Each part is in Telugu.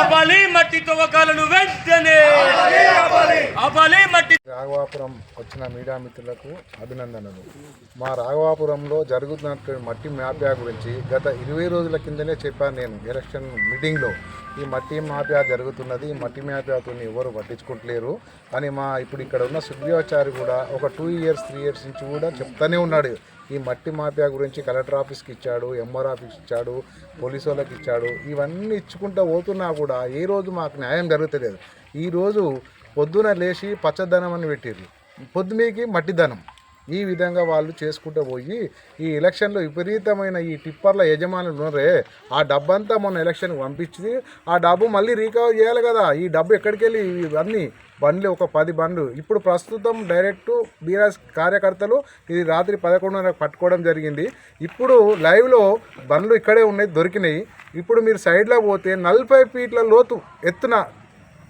ఆపాలి మట్టి తవ్వకాలను వెంటనే ఆపాలి మట్టి. రాఘవాపురం వచ్చిన మీడియా మిత్రులకు అభినందనలు. మా రాఘవాపురంలో జరుగుతున్నటువంటి మట్టి మాఫియా గురించి గత 20 రోజుల కిందనే చెప్పాను నేను ఎలక్షన్ మీటింగ్లో. ఈ మట్టి మాఫియా జరుగుతున్నది, ఈ మట్టి మాఫియాతో ఎవరు పట్టించుకుంటలేరు అని ఇప్పుడు ఇక్కడ ఉన్న సుగ్రీవాచారి కూడా ఒక 2 years 3 years నుంచి కూడా చెప్తానే ఉన్నాడు. ఈ మట్టి మాఫియా గురించి కలెక్టర్ ఆఫీస్కి ఇచ్చాడు, ఎంఆర్ ఆఫీస్కి ఇచ్చాడు, పోలీసు వాళ్ళకి ఇచ్చాడు. ఇవన్నీ ఇచ్చుకుంటూ పోతున్నా కూడా ఏ రోజు మాకు న్యాయం జరుగుతలేదు. ఈరోజు పొద్దున లేచి పచ్చదనం అని పెట్టిర్రు, పొద్దుమీకి మట్టిదనం. ఈ విధంగా వాళ్ళు చేసుకుంటూ పోయి ఈ ఎలక్షన్లో విపరీతమైన ఈ టిప్పర్ల యజమానులు ఉన్నారే, ఆ డబ్బంతా మొన్న ఎలక్షన్కి పంపించి ఆ డబ్బు మళ్ళీ రీకవర్ చేయాలి కదా. ఈ డబ్బు ఎక్కడికి వెళ్ళి ఇవన్నీ బండ్లు ఒక 10 బండ్లు ఇప్పుడు ప్రస్తుతం డైరెక్ట్ బీఆర్ఎస్ కార్యకర్తలు ఇది రాత్రి 11:30 పట్టుకోవడం జరిగింది. ఇప్పుడు లైవ్లో బండ్లు ఇక్కడే ఉన్నాయి, దొరికినాయి. ఇప్పుడు మీరు సైడ్లో పోతే 40 ఫీట్ల లోతు ఎత్తున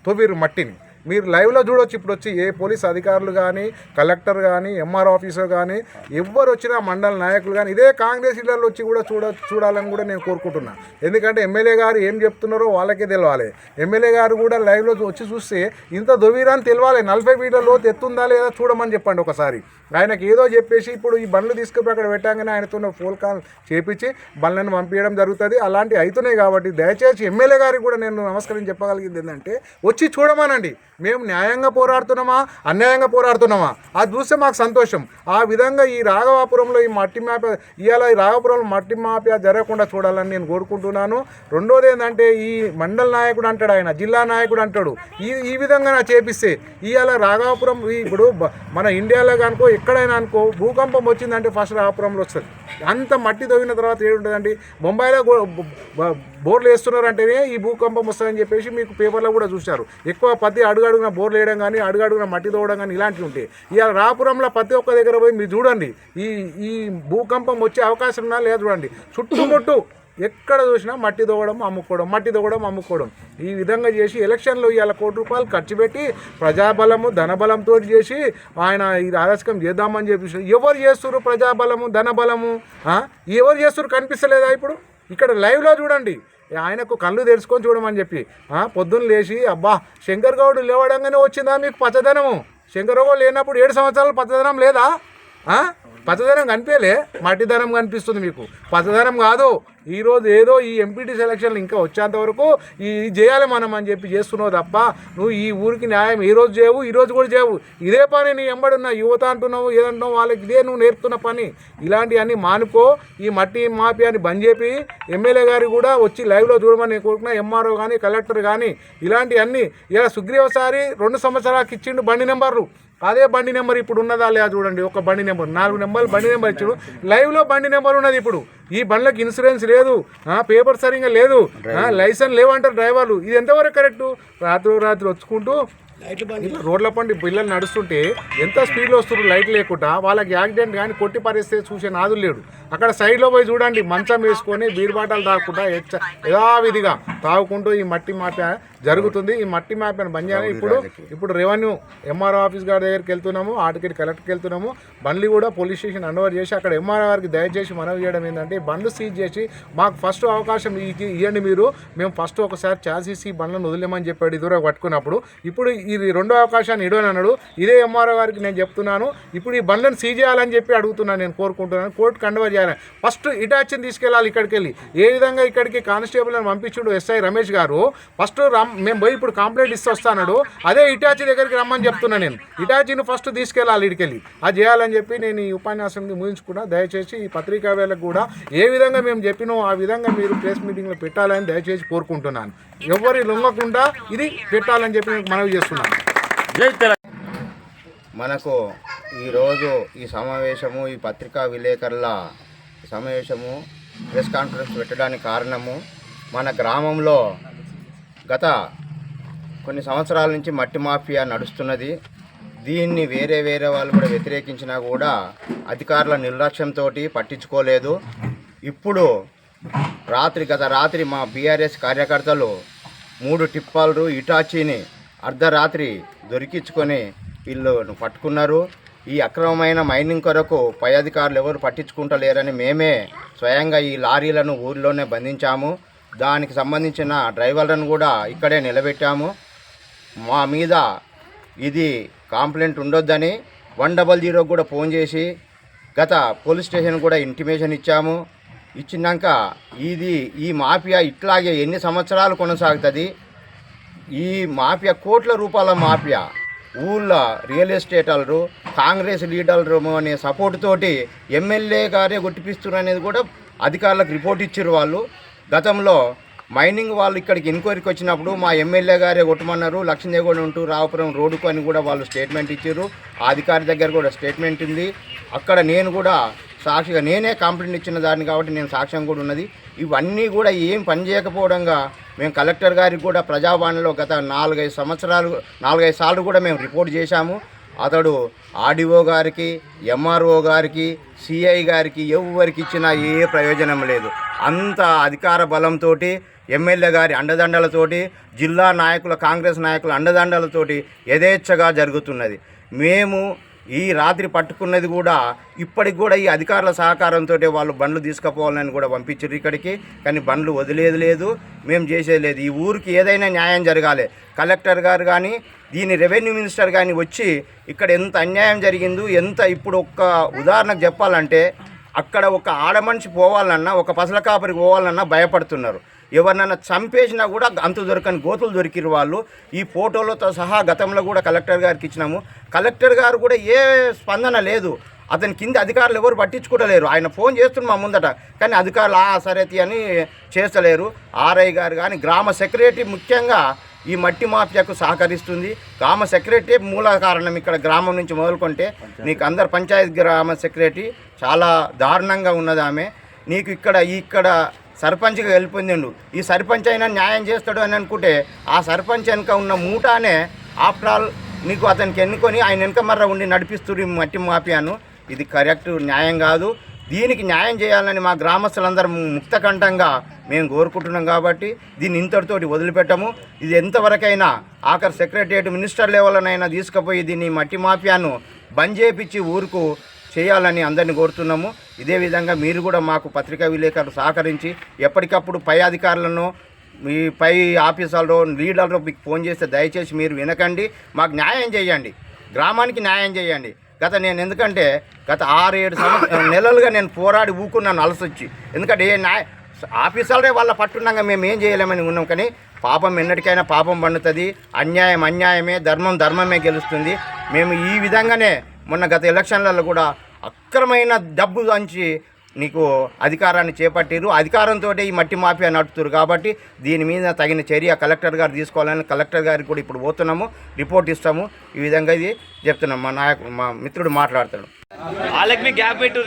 తవ్విరు మట్టిని. మీరు లైవ్లో చూడవచ్చు. ఇప్పుడు వచ్చి ఏ పోలీస్ అధికారులు కానీ, కలెక్టర్ కానీ, ఎంఆర్ ఆఫీసర్ కానీ, ఎవరు వచ్చినా మండల నాయకులు కానీ ఇదే కాంగ్రెస్ ఇళ్లలో వచ్చి కూడా చూడాలని కూడా నేను కోరుకుంటున్నాను. ఎందుకంటే ఎమ్మెల్యే గారు ఏం చెప్తున్నారో వాళ్ళకే తెలవాలి. ఎమ్మెల్యే గారు కూడా లైవ్లో వచ్చి చూస్తే ఇంత దొవీరాని తెలవాలి. 40 ఫీట్ల లోతు ఎత్తుందా లేదా చూడమని చెప్పండి ఒకసారి. ఆయనకి ఏదో చెప్పేసి ఇప్పుడు ఈ బండ్లు తీసుకుపోయి అక్కడ పెట్టాగానే ఆయనతో ఫోన్ కాల్ చేపించి బండ్లను పంపించడం జరుగుతుంది. అలాంటివి అవుతున్నాయి కాబట్టి దయచేసి ఎమ్మెల్యే గారికి కూడా నేను నమస్కరించి చెప్పగలిగింది ఏంటంటే వచ్చి చూడమనండి. మేము న్యాయంగా పోరాడుతున్నామా అన్యాయంగా పోరాడుతున్నామా అది చూస్తే మాకు సంతోషం. ఆ విధంగా ఈ రాఘవాపురంలో ఈ మట్టి మాఫియా ఇవాళ ఈ రాఘవాపురంలో మట్టి మాఫియా జరగకుండా చూడాలని నేను కోరుకుంటున్నాను. రెండోది ఏంటంటే ఈ మండల నాయకుడు అంటాడు, ఆయన జిల్లా నాయకుడు అంటాడు, ఈ విధంగా నా చేపిస్తే ఇవాళ రాఘవాపురం ఇప్పుడు మన ఇండియాలో కనుకో ఎక్కడైనా అనుకో భూకంపం వచ్చిందంటే ఫస్ట్ రాఘవాపురంలో వస్తుంది. అంత మట్టి తవ్విన తర్వాత ఏముంటుందండి, బొంబాయిలో బోర్లు వేస్తున్నారంటేనే ఈ భూకంపం వస్తుందని చెప్పేసి మీకు పేపర్లో కూడా చూశారు. ఎక్కువ ప్రతి అడుగడుగున బోర్లు వేయడం కానీ, అడుగడుగున మట్టి తవ్వడం కానీ ఇలాంటివి ఉంటాయి. ఇవాళ రాపురంలో ప్రతి ఒక్క దగ్గర పోయి మీరు చూడండి, ఈ భూకంపం వచ్చే అవకాశం ఉన్నా లేదా చూడండి. చుట్టుముట్టు ఎక్కడ చూసినా మట్టి తవ్వడం అమ్ముకోవడం, మట్టి తవ్వడం అమ్ముకోవడం. ఈ విధంగా చేసి ఎలక్షన్లో ఇవాళ ₹1 కోటి ఖర్చు పెట్టి ప్రజాబలము ధనబలంతో చేసి ఆయన ఈ అరాచకం చేద్దామని చెప్పేసి ఎవరు చేస్తున్నారు? ప్రజాబలము ధనబలము ఎవరు చేస్తున్నారు కనిపిస్తలేదా? ఇప్పుడు ఇక్కడ లైవ్లో చూడండి, ఆయనకు కళ్ళు తెరుచుకొని చూడమని చెప్పి పొద్దున్న లేచి అబ్బా శంకర్ గౌడ్ లేవడంగానే వచ్చిందా మీకు పచ్చదనము? శంకర్ గౌడ్ లేనప్పుడు 7 సంవత్సరాలు పచ్చదనం లేదా? పచ్చదనం కనిపించలే, మట్టిదనం కనిపిస్తుంది మీకు. పచ్చదనం కాదు. ఈరోజు ఏదో ఈ ఎంపీటీ సెలక్షన్లు ఇంకా వచ్చేంత వరకు ఇది చేయాలి మనం అని చెప్పి చేస్తున్నావు తప్ప నువ్వు ఈ ఊరికి న్యాయం ఈ రోజు చేయవు, ఈరోజు కూడా చేయవు. ఇదే పని నీ ఎంబడున్న యువత అంటున్నావు, ఏదంటున్నావు వాళ్ళకి ఇదే నువ్వు నేర్పుతున్న పని. ఇలాంటివన్నీ మానుకో. ఈ మట్టి మాఫియాని బంద్ చేపి ఎమ్మెల్యే గారు కూడా వచ్చి లైవ్లో చూడమని నేను కోరుకున్నా. ఎంఆర్ఓ కానీ కలెక్టర్ కానీ ఇలాంటివన్నీ ఇలా సుగ్రీవసారి 2 సంవత్సరాలకు ఇచ్చిండు బండి నెంబర్లు. అదే బండి నెంబర్ ఇప్పుడు ఉన్నదా లేదా చూడండి. ఒక బండి నెంబర్ 4 నెంబర్లు బండి నెంబర్ ఇచ్చాడు. లైవ్లో బండి నెంబర్ ఉన్నది. ఇప్పుడు ఈ బండ్లకు ఇన్సూరెన్స్ లేదు, పేపర్ సరిగ్గా లేదు, లైసెన్స్ లేవంటారు డ్రైవర్లు. ఇది ఎంతవరకు కరెక్టు? రాత్రి వచ్చుకుంటూ రోడ్ల పండి పిల్లలు నడుస్తుంటే ఎంత స్పీడ్లో వస్తున్నారు లైట్ లేకుండా. వాళ్ళకి యాక్సిడెంట్ కానీ కొట్టి పరిస్తే చూసే నాదులు లేడు. అక్కడ సైడ్లో పోయి చూడండి, మంచం వేసుకొని బీర్ బాటలు తాగకుండా యథావిధిగా తాగుకుంటూ ఈ మట్టి మాఫియా జరుగుతుంది. ఈ మట్టి మాఫియాను బంద్ చేయాలి. ఇప్పుడు రెవెన్యూ ఎంఆర్ఓ ఆఫీస్ గారి దగ్గరికి వెళ్తున్నాము, ఆర్టికెట్ కలెక్టర్కి వెళ్తున్నాము. బండ్లు కూడా పోలీస్ స్టేషన్ అండోవర్ చేసి అక్కడ ఎంఆర్ఓ గారికి దయచేసి మనవి చేయడం ఏంటంటే బండ్లు సీజ్ చేసి మాకు ఫస్ట్ అవకాశం ఇవ్వండి మీరు. మేము ఫస్ట్ ఒకసారి ఛాన్స్ ఇచ్చి బండ్లను వదిలేమని చెప్పాడు ఇదివరకు పట్టుకున్నప్పుడు. ఇప్పుడు ఇది రెండో అవకాశాన్ని ఇడవని అన్నాడు. ఇదే ఎంఆర్ఓ గారికి నేను చెప్తున్నాను, ఇప్పుడు ఈ బండ్లను సీజ్ చేయాలని చెప్పి అడుగుతున్నాను, నేను కోరుకుంటున్నాను. కోర్టు కండవర్ చేయాలి. ఫస్ట్ ఇటాచిని తీసుకెళ్ళాలి. ఇక్కడికి వెళ్ళి ఏ విధంగా ఇక్కడికి కానిస్టేబుల్ అని పంపించుడు ఎస్ఐ రమేష్ గారు. ఫస్ట్ మేము పోయి ఇప్పుడు కంప్లైంట్ ఇస్తే వస్తాడు, అదే ఇటాచి దగ్గరికి రమ్మని చెప్తున్నా నేను. ఇటాచిని ఫస్ట్ తీసుకెళ్ళాలి, ఇడికెళ్ళి అది చేయాలని చెప్పి నేను ఈ ఉపన్యాసాన్ని ముగించుకున్నా. దయచేసి ఈ పత్రికా వేళకు కూడా ఏ విధంగా మేము చెప్పినో ఆ విధంగా మీరు ప్రెస్ మీటింగ్లో పెట్టాలని దయచేసి కోరుకుంటున్నాను. ఎవరి లొంగకుండా ఇది పెట్టాలని చెప్పి నేను మనవి చేస్తున్నాను. మనకు ఈరోజు ఈ సమావేశము, ఈ పత్రికా విలేకరుల సమావేశము ప్రెస్ కాన్ఫరెన్స్ పెట్టడానికి కారణము మన గ్రామంలో గత కొన్ని సంవత్సరాల నుంచి మట్టి మాఫియా నడుస్తున్నది. దీన్ని వేరే వాళ్ళు కూడా వ్యతిరేకించినా కూడా అధికారుల నిర్లక్ష్యంతో పట్టించుకోలేదు. ఇప్పుడు గత రాత్రి మా బీఆర్ఎస్ కార్యకర్తలు 3 టిప్పాలు ఇటాచీని అర్ధరాత్రి దొరికించుకొని వీళ్ళు పట్టుకున్నారు. ఈ అక్రమమైన మైనింగ్ కొరకు పై అధికారులు ఎవరు పట్టించుకుంటలేరని మేమే స్వయంగా ఈ లారీలను ఊరిలోనే బంధించాము. దానికి సంబంధించిన డ్రైవర్లను కూడా ఇక్కడే నిలబెట్టాము. మా మీద ఇది కంప్లైంట్ ఉండొద్దని 100 కూడా ఫోన్ చేసి గత పోలీస్ స్టేషన్ కూడా ఇంటిమేషన్ ఇచ్చాము. ఇచ్చినాక ఈ మాఫియా ఇట్లాగే ఎన్ని సంవత్సరాలు కొనసాగుతుంది? ఈ మాఫియా కోట్ల రూపాయల మాఫియా ఊళ్ళో రియల్ ఎస్టేట్ వాళ్ళు కాంగ్రెస్ లీడర్లు అనే సపోర్ట్ తోటి ఎమ్మెల్యే గారే కొట్టిపిస్తున్నారు అనేది కూడా అధికారులకు రిపోర్ట్ ఇచ్చారు. వాళ్ళు గతంలో మైనింగ్ వాళ్ళు ఇక్కడికి ఎంక్వైరీకి వచ్చినప్పుడు మా ఎమ్మెల్యే గారే కొట్టమన్నారు, లక్ష్మీదేవి ఉంటూ రావుపురం రోడ్డుకు అని కూడా వాళ్ళు స్టేట్మెంట్ ఇచ్చారు. ఆ అధికారి దగ్గర కూడా స్టేట్మెంట్ ఉంది. అక్కడ నేను కూడా సాక్షిగా నేనే కంప్లైంట్ ఇచ్చిన దాన్ని కాబట్టి నేను సాక్ష్యం కూడా ఉన్నది. ఇవన్నీ కూడా ఏం పని చేయకపోవడంగా మేము కలెక్టర్ గారికి కూడా ప్రజావాణిలో గత 4-5 సార్లు కూడా మేము రిపోర్ట్ చేశాము. అతడు ఆర్డీఓ గారికి, ఎంఆర్ఓ గారికి, సిఐ గారికి ఎవరికి ఇచ్చినా ఏ ప్రయోజనం లేదు. అంత అధికార బలంతో ఎమ్మెల్యే గారి అండదండలతోటి జిల్లా నాయకుల కాంగ్రెస్ నాయకుల అండదండలతోటి యథేచ్ఛగా జరుగుతున్నది. మేము ఈ రాత్రి పట్టుకున్నది కూడా ఇప్పటికి కూడా ఈ అధికారుల సహకారంతో వాళ్ళు బండ్లు తీసుకుపోవాలని కూడా పంపించారు ఇక్కడికి. కానీ బండ్లు వదిలేది లేదు, మేము చేసేది లేదు. ఈ ఊరికి ఏదైనా న్యాయం జరగాలి. కలెక్టర్ గారు కానీ దీని రెవెన్యూ మినిస్టర్ కానీ వచ్చి ఇక్కడ ఎంత అన్యాయం జరిగిందో ఇప్పుడు ఒక్క ఉదాహరణకు చెప్పాలంటే అక్కడ ఒక ఆడమనిషి పోవాలన్నా, ఒక పసల కాపరికి పోవాలన్నా భయపడుతున్నారు. ఎవరినైనా చంపేసినా కూడా అంతు దొరకని గోతులు దొరికిరు వాళ్ళు. ఈ ఫోటోలతో సహా గతంలో కూడా కలెక్టర్ గారికి ఇచ్చినాము. కలెక్టర్ గారు కూడా ఏ స్పందన లేదు. అతని కింద అధికారులు ఎవరు పట్టించుకోలేరు. ఆయన ఫోన్ చేస్తున్నారు మా ముందట, కానీ అధికారులు సరేతి అని చేస్తలేరు. ఆర్ఐ గారు కానీ గ్రామ సెక్రటరీ ముఖ్యంగా ఈ మట్టి మాఫియాకు సహకరిస్తుంది. గ్రామ సెక్రటరీ మూల కారణం. ఇక్కడ గ్రామం నుంచి మొదలుకుంటే నీకు అందరు పంచాయతీ గ్రామ సెక్రటరీ చాలా దారుణంగా ఉన్నది ఆమె. నీకు ఇక్కడ సర్పంచ్గా వెళ్ళిపోయిండు. ఈ సర్పంచ్ అయినా న్యాయం చేస్తాడు అని అనుకుంటే ఆ సర్పంచ్ వెనుక ఉన్న మూటానే ఆఫ్టర్ ఆల్ నీకు అతనికి ఎన్నుకొని ఆయన వెనుక మర్ర ఉండి నడిపిస్తున్నారు ఈ మట్టి మాఫియాను. ఇది కరెక్ట్ న్యాయం కాదు. దీనికి న్యాయం చేయాలని మా గ్రామస్తులందరూ ముక్తకంఠంగా మేము కోరుకుంటున్నాం. కాబట్టి దీన్ని ఇంతటితోటి వదిలిపెట్టము. ఇది ఎంతవరకైనా ఆఖరి సెక్రటరియట్ మినిస్టర్ లెవెల్లోనైనా తీసుకుపోయి దీన్ని మట్టి మాఫియాను బంద్ చేయించి ఊరుకు చేయాలని అందరినీ కోరుతున్నాము. ఇదే విధంగా మీరు కూడా మాకు పత్రికా విలేకరులు సహకరించి ఎప్పటికప్పుడు పై అధికారులను, మీ పై ఆఫీసర్లు, లీడర్లు మీకు ఫోన్ చేస్తే దయచేసి మీరు వినకండి, మాకు న్యాయం చేయండి, గ్రామానికి న్యాయం చేయండి. నేను ఎందుకంటే గత 6-7 నెలలుగా నేను పోరాడి ఊకున్నాను అలసొచ్చి. ఎందుకంటే ఆఫీసర్లే వాళ్ళ పట్టున్నాక మేము ఏం చేయలేమని ఉన్నాం. కానీ పాపం ఎన్నటికైనా పాపం పండుతుంది. అన్యాయం అన్యాయమే, ధర్మం ధర్మమే గెలుస్తుంది. మేము ఈ విధంగానే మొన్న గత ఎలక్షన్లలో కూడా అక్రమైన డబ్బు అంచి నీకు అధికారాన్ని చేపట్టారు. అధికారంతో ఈ మట్టి మాఫియా నడుపుతారు. కాబట్టి దీని మీద తగిన చర్య కలెక్టర్ గారు తీసుకోవాలని కలెక్టర్ గారికి కూడా ఇప్పుడు పోతున్నాము, రిపోర్ట్ ఇస్తాము. ఈ విధంగా ఇది చెప్తున్నాం. మా మిత్రుడు మాట్లాడతాడు. వాళ్ళకి మీ గ్యాప్ పెట్టు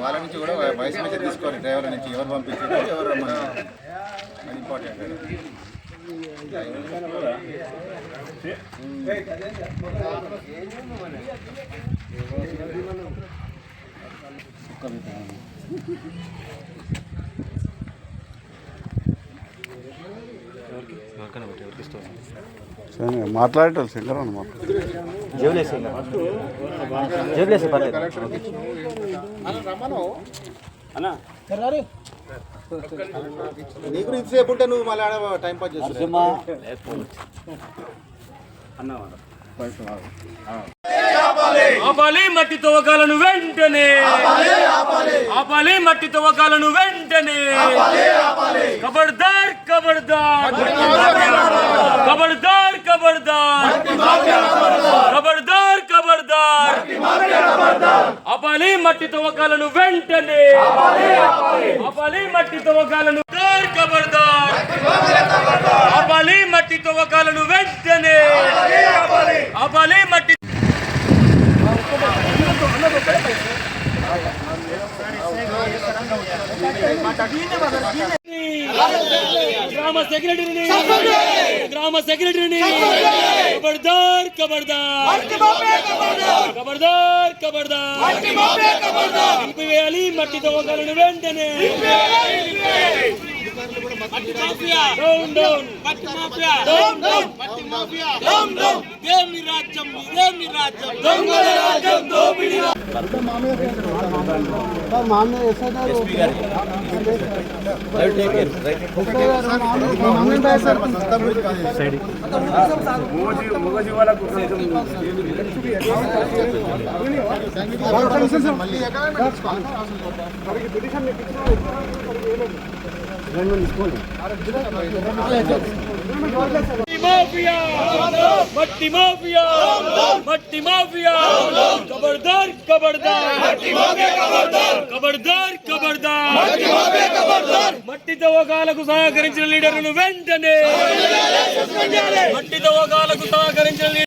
వాళ్ళ నుంచి కూడా వాయిస్ మెసేజ్ తీసుకోవాలి. డ్రైవర్ నుంచి ఎవరు పంపించారు, ఎవరు ఇంపార్టెంట్. మాట్లాడేటోళ్ళు శంకర్ అని నీ గురించి ఇంతసేపు ఉంటే నువ్వు మళ్ళీ టైం పాస్ చేస్తావు. ఆపాలి మట్టి తవ్వకాలను వెంటనే, ఆపాలి మట్టి తవ్వకాలను వెంటనే. ఖబర్దార్ ఖబర్దార్ ఖబర్దార్ ఖబర్దార్ ఖబర్దార్ ఖబర్దార్. ఆపాలి మట్టి తవ్వకాలను వెంటనే, ఆపాలి మట్టి తవ్వకాలను. ఖబర్దార్ ఆపాలి మట్టి తవ్వకాలను వెంటనే, ఆపాలి మట్టి. గ్రామ సెక్రటరీని ఖబర్దార్ ఖబర్దార్ ఖబర్దార్ ఖబర్దార్. నిలిపివేయాలి మట్టి తవ్వకాలను వెంటనే. మట్టి మాఫియా డౌన్ డౌన్ మట్టి మాఫియా డౌన్ డౌన్ మట్టి మాఫియా డౌన్ డౌన్ ఇదేమి రాజ్యం దొంగల రాజ్యం దోపిడీ మాఫియా మట్టి మాఫియా మట్టి మాఫియా ఖబర్దార్ ఖబర్దార్ మట్టి మాఫియా ఖబర్దార్ ఖబర్దార్ మట్టి మాఫియా ఖబర్దార్ మట్టి తవ్వకాలకు సహకరించిన లీడర్లను వెంటనే మట్టి తవ్వకాలకు సహకరించిన